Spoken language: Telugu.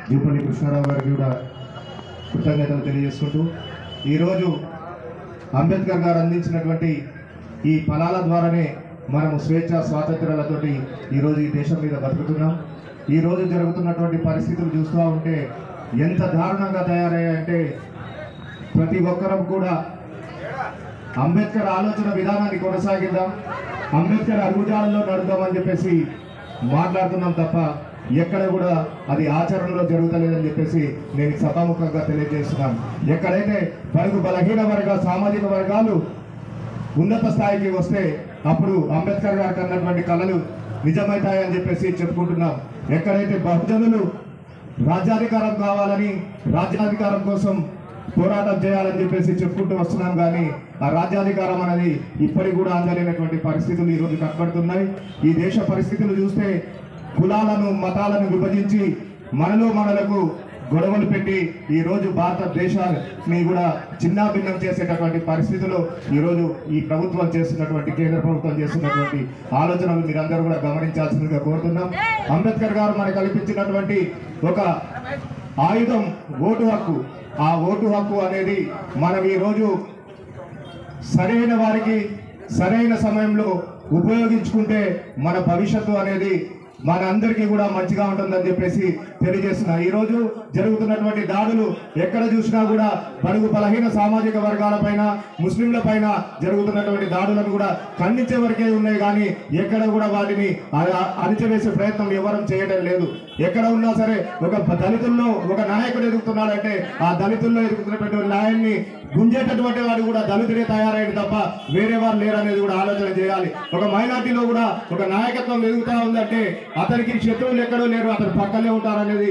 జూపల్లి కృష్ణారావు గారికి కూడా కృతజ్ఞతలు తెలియజేసుకుంటూ ఈరోజు అంబేద్కర్ గారు అందించినటువంటి ఈ ఫలాల ద్వారానే మనము స్వేచ్ఛ స్వాతంత్రాలతోటి ఈరోజు ఈ దేశం మీద బతుకుతున్నాం. ఈరోజు జరుగుతున్నటువంటి పరిస్థితులు చూస్తూ ఉంటే ఎంత దారుణంగా తయారయ్యాయంటే ప్రతి ఒక్కరం కూడా అంబేద్కర్ ఆలోచన విధానాన్ని కొనసాగిద్దాం, అంబేద్కర్ అడుగుజాడల్లో నడుద్దామని చెప్పేసి మాట్లాడుతున్నాం తప్ప ఎక్కడ కూడా అది ఆచరణలో జరుగుతలేదని చెప్పేసి నేను సభాముఖంగా తెలియజేస్తున్నాను. ఎక్కడైతే బడుగు బలహీన సామాజిక వర్గాలు ఉన్నత స్థాయికి వస్తే అప్పుడు అంబేద్కర్ గారికి అన్నటువంటి కళలు నిజమవుతాయని చెప్పేసి చెప్పుకుంటున్నాం. ఎక్కడైతే బహుజనులు రాజ్యాధికారం కావాలని రాజ్యాధికారం కోసం పోరాటం చేయాలని చెప్పేసి చెప్పుకుంటూ వస్తున్నాం, కానీ ఆ రాజ్యాధికారం అనేది ఇప్పటికి కూడా అందలేనటువంటి పరిస్థితులు ఈరోజు కనబడుతున్నాయి. ఈ దేశ పరిస్థితులు చూస్తే కులాలను మతాలను విభజించి మనలకు గొడవలు పెట్టి ఈరోజు భారతదేశాన్ని కూడా చిన్నాభిన్నం చేసేటటువంటి పరిస్థితుల్లో ఈరోజు ఈ ప్రభుత్వం చేస్తున్నటువంటి కేంద్ర ప్రభుత్వం చేస్తున్నటువంటి ఆలోచనలు మీరందరూ కూడా గమనించాల్సిందిగా కోరుతున్నాం. అంబేద్కర్ గారు మనకు కల్పించినటువంటి ఒక ఆయుధం ఓటు హక్కు. ఆ ఓటు హక్కు అనేది మనం ఈరోజు సరైన వారికి సరైన సమయంలో ఉపయోగించుకుంటే మన భవిష్యత్తు అనేది మన అందరికీ కూడా మంచిగా ఉంటుందని చెప్పేసి తెలియజేస్తున్నా. ఈరోజు జరుగుతున్నటువంటి దాడులు ఎక్కడ చూసినా కూడా బడుగు బలహీన సామాజిక వర్గాల పైన ముస్లింల పైన జరుగుతున్నటువంటి దాడులను కూడా ఖండించే వరకే ఉన్నాయి, కానీ ఎక్కడ కూడా వాటిని అణిచివేసే ప్రయత్నం ఎవరం చేయడం లేదు. ఎక్కడ ఉన్నా సరే ఒక దళితుల్లో ఒక నాయకుడు ఎదుగుతున్నాడంటే ఆ దళితుల్లో ఎదుగుతున్నటువంటి న్యాయాన్ని గుంజేటటువంటి వాడు కూడా దళితుడే తయారైంది తప్ప వేరే వారు లేరనేది కూడా ఆలోచన చేయాలి. ఒక మైనార్టీలో కూడా ఒక నాయకత్వం ఎదుగుతా ఉందంటే అతనికి శత్రువులు ఎక్కడో లేరు, అతని పక్కనే ఉంటారనేది